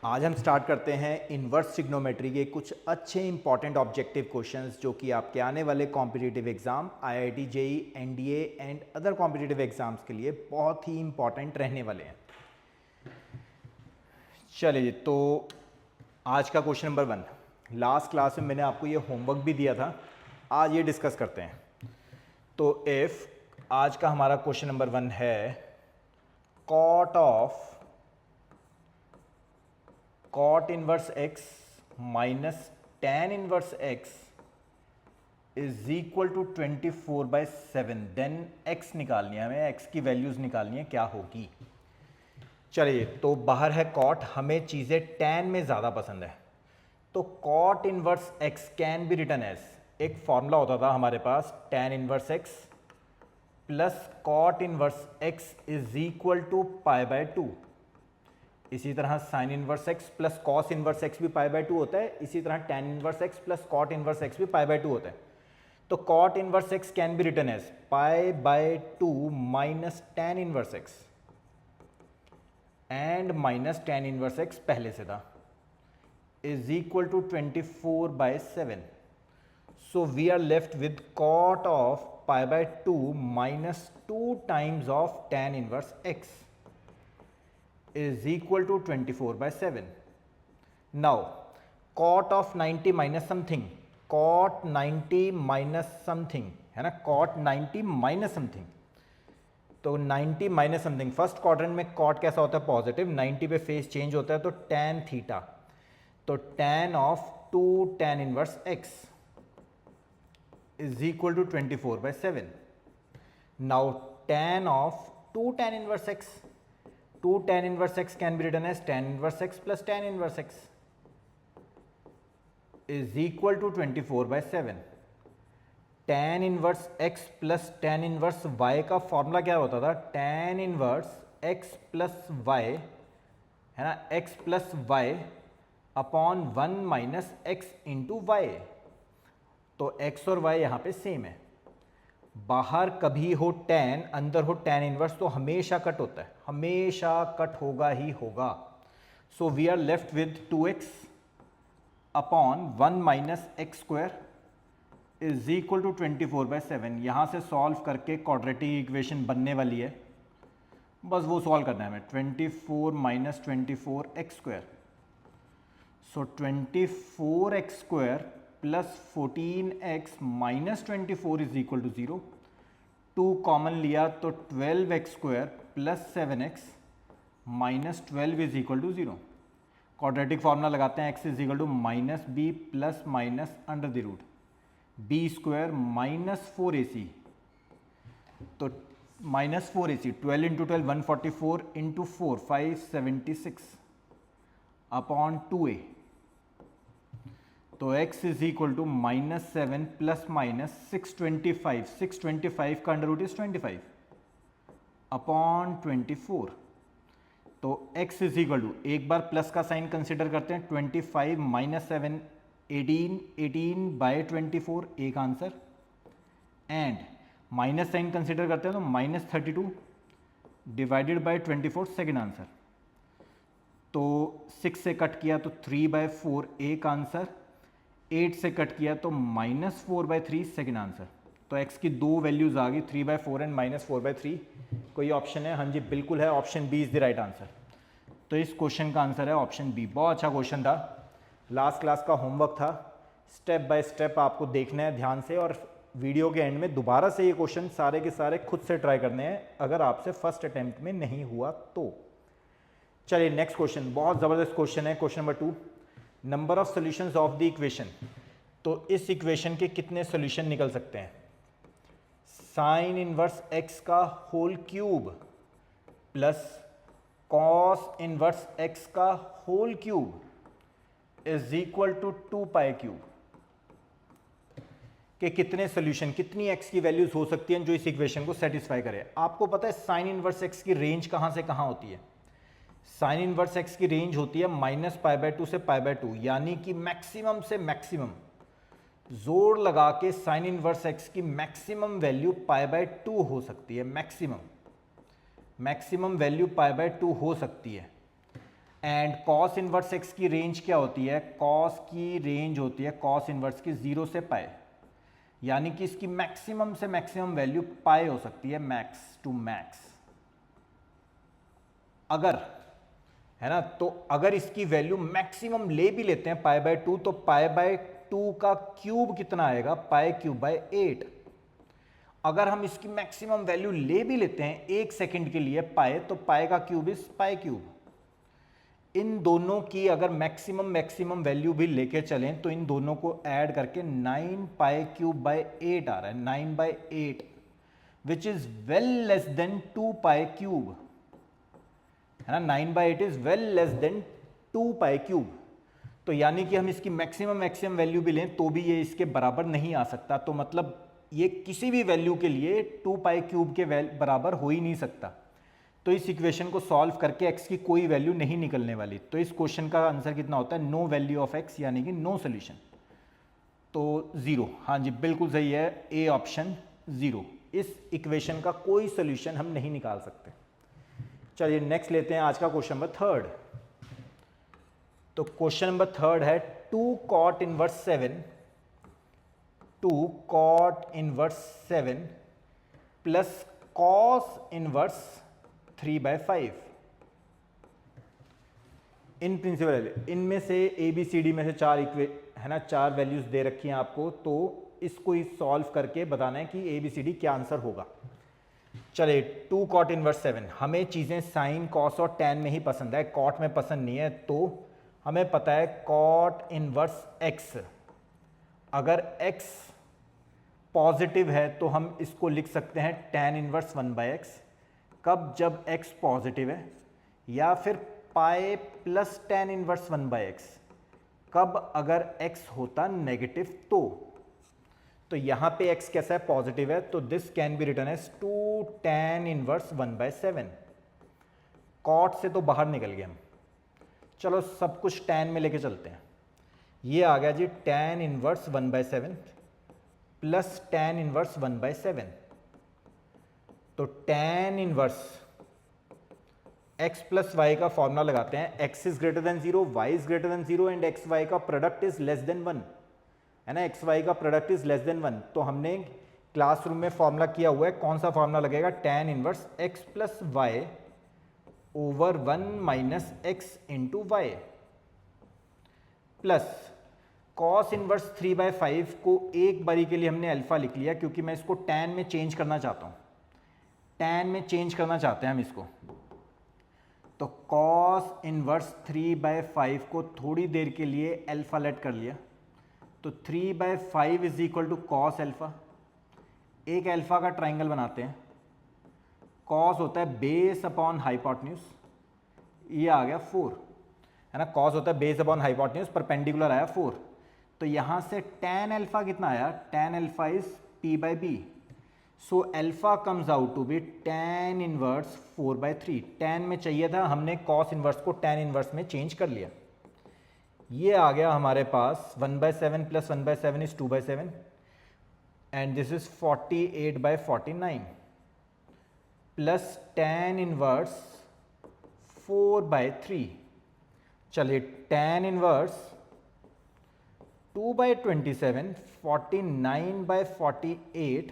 आज हम स्टार्ट करते हैं इन्वर्स ट्रिग्नोमेट्री के कुछ अच्छे इंपॉर्टेंट ऑब्जेक्टिव क्वेश्चंस जो कि आपके आने वाले competitive exam IIT JEE NDA and other competitive exams के लिए बहुत ही इंपॉर्टेंट रहने वाले हैं। चलिए, तो आज का क्वेश्चन नंबर 1, लास्ट क्लास में मैंने आपको ये होमवर्क भी दिया था, आज ये डिस्कस करते हैं। तो इफ आज का हमारा क्वेश्चन नंबर 1 है cot inverse x minus tan inverse x is equal to 24/7, then x निकालनी है हमें, x की वैल्यूज निकालनी है, क्या होगी। चलिए, तो बाहर है cot, हमें चीज़ें tan में ज़्यादा पसंद है। तो cot inverse x can be written as, एक फॉर्मूला होता था हमारे पास, tan inverse x plus cot inverse x is equal to π/2। इसी तरह sine inverse x plus cos inverse x भी π/2 होता है, इसी तरह tan inverse x plus cot inverse x भी π/2 होता है। तो cot inverse x can be written as π/2 minus tan inverse x and minus tan inverse x पहले से था, is equal to 24/7। So we are left with cot of π/2 minus 2 times of tan inverse x is equal to 24/7. Now cot of 90 minus something, cot 90 minus something है ना, cot 90 minus something, तो 90 minus something, first quadrant में cot कैसा होता है, positive, 90 पे phase change होता है तो tan थीटा, तो tan of 2 tan inverse x is equal to 24/7। Now tan of 2 tan inverse x, 2 tan inverse x can be written as tan inverse x plus tan inverse x is equal to 24/7। tan inverse x plus tan inverse y का formula क्या होता था, tan inverse x plus y है ना, x plus y upon 1 minus x into y. तो x और y यहाँ पे सेम है, बाहर कभी हो tan, अंदर हो tan इनवर्स, तो हमेशा कट होता है, हमेशा कट होगा ही होगा। So we are left with 2x upon 1 minus x square is equal to 24/7। यहाँ से सॉल्व करके क्वाड्रेटिक इक्वेशन बनने वाली है, बस वो सॉल्व करना है हमें। 24 minus 24x square, so 24x square plus 14x minus 24 is equal to 0। 2 common लिया तो 12x square plus 7x minus 12 is equal to 0। Quadratic formula लगाते हैं, x is equal to minus b plus minus under the root b square minus 4ac, तो minus 4ac, 12 into 12 144 into 4 576 upon 2a, तो x is equal to -7 plus minus 625, 625 का under root is 25 upon 24। तो x is equal to, एक बार plus का sign consider करते हैं, 25 minus 7 18, 18 by 24 एक answer, and minus sign consider करते हैं तो minus 32 divided by 24 second answer. तो 6 से कट किया तो 3/4 एक आंसर, 8 से कट किया तो -4/3 सेकेंड आंसर। तो x की दो वैल्यूज आ गई, 3/4 एंड -4/3। कोई ऑप्शन है? हाँ जी बिल्कुल है, option B is the right answer. तो इस क्वेश्चन का आंसर है ऑप्शन बी। बहुत अच्छा क्वेश्चन था, लास्ट क्लास का होमवर्क था, स्टेप बाय स्टेप आपको देखना है ध्यान से, और वीडियो के एंड में दोबारा से ये क्वेश्चन सारे के सारे खुद से ट्राई करने हैं अगर आपसे फर्स्ट अटेम्प्ट में नहीं हुआ तो। चलिए नेक्स्ट क्वेश्चन, बहुत ज़बरदस्त क्वेश्चन है, question number 2, number of solutions of the equation. तो इस इक्वेशन के कितने सॉल्यूशन निकल सकते हैं, साइन इनवर्स x का whole cube plus cos inverse x का whole cube is equal to 2π cube के कितने सॉल्यूशन, कितनी x की वैल्यूज हो सकती हैं जो इस इक्वेशन को सेटिस्फाई करे। आपको पता है साइन इनवर्स x की रेंज कहां से कहां होती है, साइन इनवर्स x की रेंज होती है -π/2 से π/2, यानी कि मैक्सिमम से मैक्सिमम, जोर लगा के साइन इनवर्स x की मैक्सिमम वैल्यू π/2 हो सकती है, मैक्सिमम वैल्यू π/2 हो सकती है। एंड कॉस इनवर्स एक्स की रेंज क्या होती है? कॉस की रेंज होती है कॉस इनवर्स की 0 से पाई, यानी कि इसकी मैक्सिमम से मैक्सिमम वैल्यू पाई हो सकती है, मैक्स टू मैक्स। अगर है ना, तो अगर इसकी वैल्यू मैक्सिमम ले भी लेते हैं पाई बाय 2, तो पाई बाय 2 का क्यूब कितना आएगा? पाई क्यूब बाय 8। अगर हम इसकी मैक्सिमम वैल्यू ले भी लेते हैं 1 सेकंड के लिए पाई, तो पाई का क्यूब इज पाई क्यूब। इन दोनों की अगर मैक्सिमम वैल्यू भी लेके चलें तो इन दोनों को ऐड करके 9 पाई क्यूब बाय 8 आ रहा है, 9 by 8, which is well less than 2 pi cube, है ना। 9 by 8 is well less than 2 pi cube. तो यानी कि हम इसकी मैक्सिमम वैल्यू भी लें तो भी ये इसके बराबर नहीं आ सकता। तो मतलब ये किसी भी वैल्यू के लिए 2 पाई क्यूब के बराबर हो ही नहीं सकता। तो इस इक्वेशन को सॉल्व करके x की कोई वैल्यू नहीं निकलने वाली। तो इस क्वेश्चन का आंसर कितना होता है? नो वैल्यू ऑफ x, यानी कि नो सोल्यूशन। तो 0, हाँ जी बिल्कुल सही है, ए ऑप्शन 0। इस इक्वेशन का कोई सोल्यूशन हम नहीं निकाल सकते। चलिए नेक्स्ट लेते हैं आज का क्वेश्चन नंबर 3। तो क्वेश्चन नंबर 3 है 2 cot inverse 7, 2 cot inverse 7 plus cos inverse 3/5। In principle इनमें से ABCD में से 4 है ना, 4 वैल्यूज दे रखी हैं आपको, तो इसको ही सॉल्व करके बताना है कि ABCD क्या आंसर होगा। चलिए 2 cot इनवर्स 7, हमें चीज़ें साइन कॉस और टैन में ही पसंद है, कॉट में पसंद नहीं है। तो हमें पता है cot इनवर्स x, अगर x पॉजिटिव है तो हम इसको लिख सकते हैं tan इनवर्स 1/x। कब? जब x पॉजिटिव है, या फिर pi plus tan inverse 1/x। कब? अगर x होता नेगेटिव। तो यहां पे x कैसा है? पॉजिटिव है, तो this can be written as 2 tan inverse 1/7। Cot से तो बाहर निकल गए हम, चलो सब कुछ tan में लेके चलते हैं। ये आ गया जी tan inverse 1/7 plus tan inverse 1/7। तो tan inverse x plus y का फॉर्मूला लगाते हैं। x is greater than 0, y is greater than 0 and x y का प्रोडक्ट इज लेस देन 1, है ना। एक्स वाई का प्रोडक्ट इज लेस देन 1। तो हमने क्लासरूम में फॉर्मूला किया हुआ है, कौन सा फॉर्मूला लगेगा? tan inverse x plus y over 1 minus x into y, plus cos inverse 3/5 को एक बारी के लिए हमने अल्फा लिख लिया, क्योंकि मैं इसको tan में चेंज करना चाहता हूँ, tan में चेंज करना चाहते हैं हम इसको। तो cos इनवर्स 3/5 को थोड़ी देर के लिए अल्फा लेट कर लिया, तो 3/5 is equal to cos alpha. एक अल्फा का ट्राइंगल बनाते हैं, कॉस होता है बेस अपॉन हाइपोटेन्यूज, ये आ गया 4, है ना। कॉस होता है बेस अपॉन हाइपोटेन्यूज, परपेंडिकुलर आया 4। तो यहाँ से tan अल्फा कितना आया? tan alpha is p/b, so alpha comes out to be tan inverse 4/3। tan में चाहिए था, हमने cos इनवर्स को tan इनवर्स में चेंज कर लिया। ये आ गया हमारे पास 1/7 plus 1/7 is 2/7 and this is 48/49 plus tan inverse 4/3। चलिए tan inverse 2/27 49/48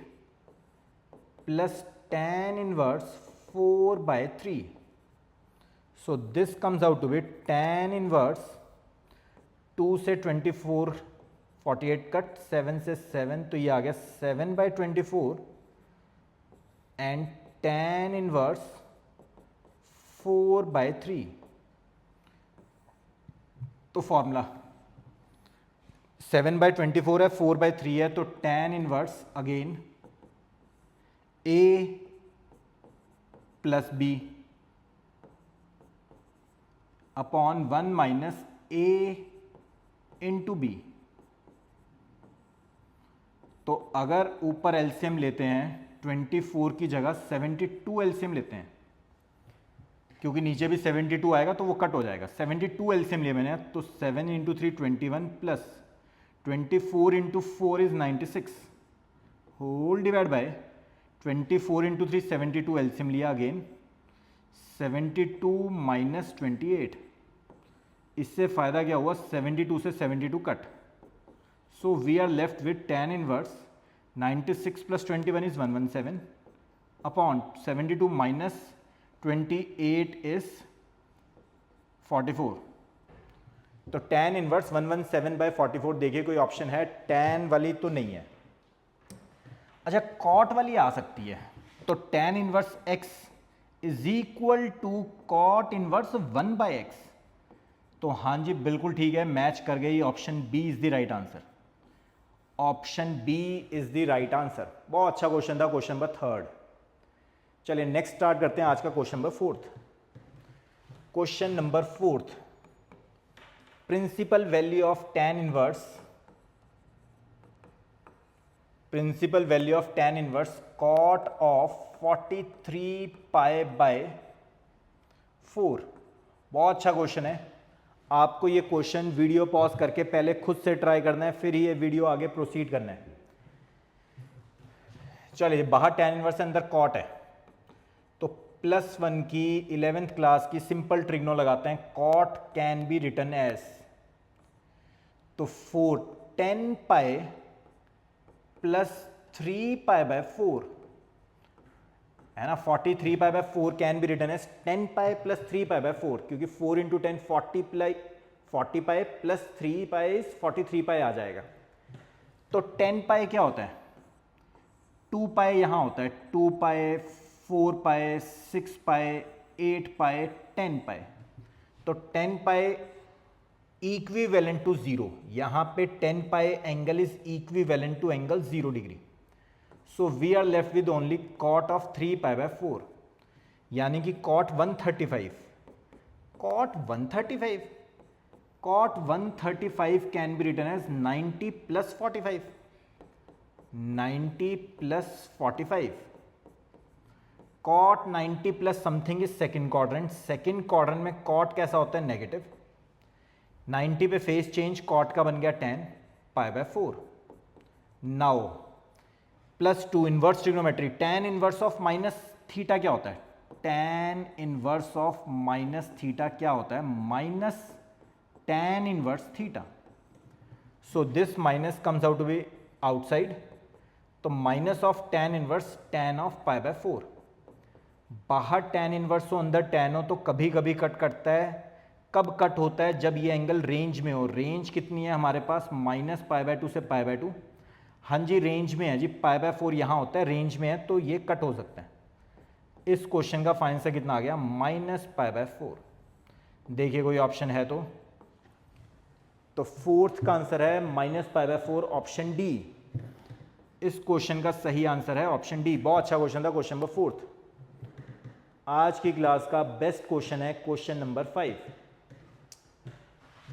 plus tan inverse 4/3. So this comes out to be tan inverse 2 से 24 48 कट 7 से 7, तो ये आ गया 7/24 एंड tan inverse 4/3। तो फॉर्मूला 7/24 है, 4/3 है, तो tan inverse again a plus b upon 1 minus a into b. तो अगर ऊपर एलसीएम लेते हैं 24 की जगह 72 एलसीएम लेते हैं, क्योंकि नीचे भी 72 आएगा तो वो कट हो जाएगा। 72 एलसीएम लिया मैंने, तो 7 into 3 21 plus 24 into 4 is 96 whole divide by 24 into 3 72 LCM लिया अगेन 72 माइनस 28 इससे फ़ायदा क्या हुआ, 72 से 72 cut, so we are left with tan inverse 96 plus 21 is 117 upon 72 minus 28 is 44। तो tan इनवर्स 117/44, देखिए कोई ऑप्शन है, tan वाली तो नहीं है। अच्छा, cot वाली आ सकती है, तो tan inverse x is equal to cot inverse 1/x। तो हाँ जी बिल्कुल ठीक है, मैच कर गई, option B is the right answer. Option B is the right answer. बहुत अच्छा क्वेश्चन था, क्वेश्चन नंबर 3। चलिए नेक्स्ट स्टार्ट करते हैं आज का question number 4। Question number 4, principal value of tan inverse, principal value of tan inverse cot of 43 pi by 4। बहुत अच्छा क्वेश्चन है। आपको ये क्वेश्चन वीडियो पॉज करके पहले खुद से ट्राई करना है, फिर ये वीडियो आगे प्रोसीड करना है। चलिए, बाहर tan इनवर्स अंदर cot है, तो +1 की 11th क्लास की सिंपल ट्रिग्नो लगाते हैं। cot can be written as, तो 4 10 पाई प्लस 3 पाई बाय 4 है ना। 43 pi by 4 can be written as 10 pi plus 3 pi by 4, क्योंकि 4 इंटू 10 40 पाई प्लस 3 पाई 43 पाई आ जाएगा। तो 10 पाई क्या होता है, 2 पाई यहाँ होता है, 2 पाई 4 पाई 6 पाई 8 पाई 10 पाई। तो 10 पाई इक्विवेलेंट टू 0, यहाँ पे 10 pi angle is equivalent to angle 0 degree. So we are left with only cot of 3 pi by 4, यानी कि cot 135, cot 135, cot 135 can be written as 90 plus 45, 90 plus 45, cot 90 plus something is second quadrant, second quadrant में cot कैसा होता है, negative. 90 पे phase change, cot का बन गया 10 pi by 4। Now +2 inverse trigonometry, tan inverse of minus theta क्या होता है, tan inverse of minus theta क्या होता है, minus tan inverse theta. So this minus comes out to be outside, तो minus of tan inverse tan of pi by 4। बाहर tan inverse हो अंदर tan हो, तो कभी कभी कट करता है। कब कट होता है, जब ये एंगल रेंज में हो। रेंज कितनी है हमारे पास, -π/2 से π/2। हाँ जी रेंज में है जी, π/4 यहाँ होता है, रेंज में है, तो ये कट हो सकता है। इस क्वेश्चन का फाइनल आंसर कितना आ गया, -π/4। देखिए कोई ऑप्शन है तो फोर्थ का आंसर है -π/4, ऑप्शन डी। इस क्वेश्चन का सही आंसर है ऑप्शन डी। बहुत अच्छा क्वेश्चन था, क्वेश्चन नंबर 4। आज की क्लास का बेस्ट क्वेश्चन है क्वेश्चन नंबर 5।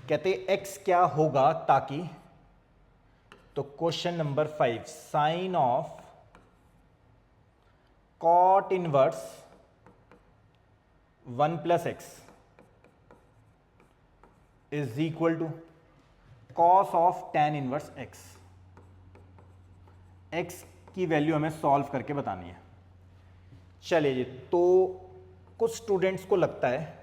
कहते x क्या होगा ताकि, तो question number 5, sine of cot inverse 1 + x is equal to cos of tan inverse x। x की वैल्यू हमें सॉल्व करके बतानी है। चलिए जी, तो कुछ स्टूडेंट्स को लगता है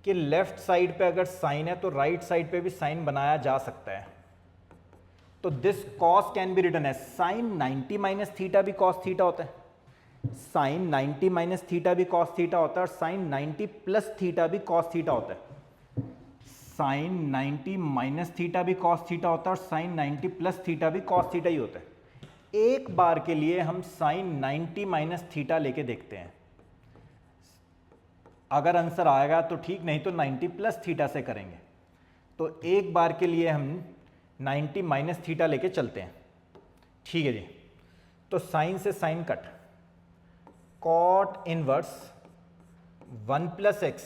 कि लेफ्ट साइड पे अगर साइन है तो राइट साइड पे भी साइन बनाया जा सकता है। तो this cos can be written as sine 90 minus theta भी कॉस थीटा होता है, साइन 90 माइनस थीटा भी कॉस थीटा होता है, और साइन 90 प्लस थीटा भी कॉस थीटा होता है। साइन 90 माइनस थीटा भी कॉस थीटा होता है, और साइन 90 प्लस थीटा भी कॉस थीटा ही होता है। एक बार के लिए हम साइन 90 माइनस थीटा लेके देखते हैं, अगर आंसर आएगा तो ठीक, नहीं तो 90 प्लस थीटा से करेंगे। तो एक बार के लिए हम 90 माइनस थीटा लेके चलते हैं, ठीक है जी। तो साइन से sine cut, cot inverse 1 + x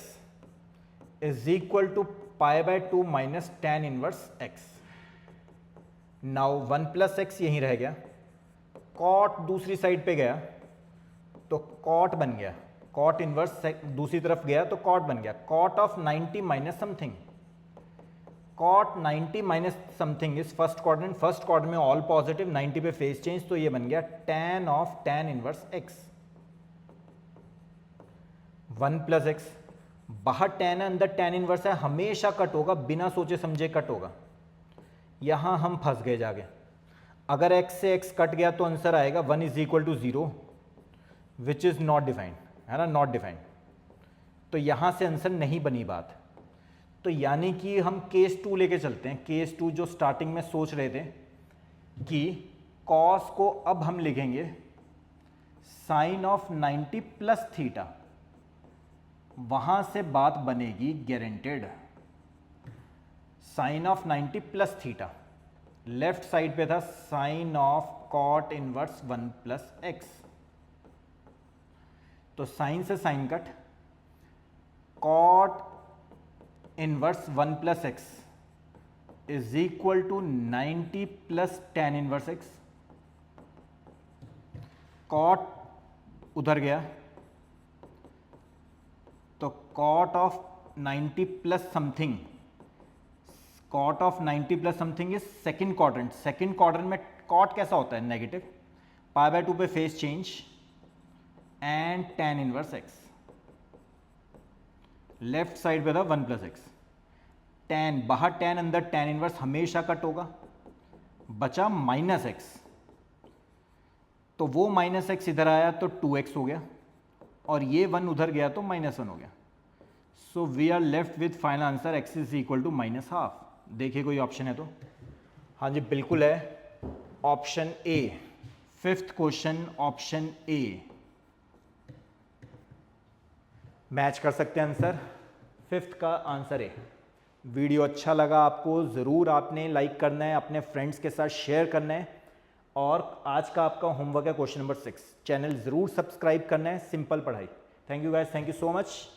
is equal to π/2 minus tan inverse x। Now 1 + x यहीं रह गया, कॉट दूसरी साइड पे गया तो कॉट बन गया, कॉट इनवर्स दूसरी तरफ गया तो कॉट बन गया, cot of 90 minus something. Cot 90 minus something is first quadrant, first quadrant में ऑल पॉजिटिव, 90 पे फेस चेंज, तो ये बन गया tan of tan inverse x। 1 + x, बाहर tan है, अंदर tan इनवर्स है, हमेशा कट होगा, बिना सोचे समझे कट होगा। यहां हम फंस गए जाके। अगर x से x कट गया तो आंसर आएगा 1 is equal to 0, which is not defined, है ना, नॉट डिफाइंड। तो यहां से आंसर नहीं बनी बात। तो यानी कि हम केस 2 लेके चलते हैं। केस 2 जो स्टार्टिंग में सोच रहे थे कि cos को अब हम लिखेंगे साइन ऑफ 90 प्लस थीटा, वहां से बात बनेगी guaranteed. Sine of 90 plus theta, left side पे था sine of cot inverse 1 plus x, तो साइन से sine cut, cot inverse 1 plus x is equal to 90 plus tan inverse x. Cot उधर गया तो cot of 90 plus something, cot of 90 plus something is second quadrant. Second quadrant में cot कैसा होता है, negative, pi by 2 पे phase change and ten inverse x. Left side पे था 1 प्लस एक्स, टेन बाहर टेन, अंदर टेन इनवर्स, हमेशा कट होगा, बचा माइनस एक्स। तो वो माइनस एक्स इधर आया तो 2x हो गया, और ये 1 उधर गया तो -1 हो गया। So we are left with final answer x is equal to -half. देखिए कोई ऑप्शन है तो, हाँ जी बिल्कुल है, option A, fifth question option A match कर सकते हैं आंसर, फिफ्थ का आंसर है। वीडियो अच्छा लगा आपको, ज़रूर आपने लाइक करना है, अपने फ्रेंड्स के साथ शेयर करना है, और आज का आपका होमवर्क है क्वेश्चन नंबर 6। चैनल ज़रूर सब्सक्राइब करना है, सिंपल पढ़ाई। Thank you guys, thank you so much.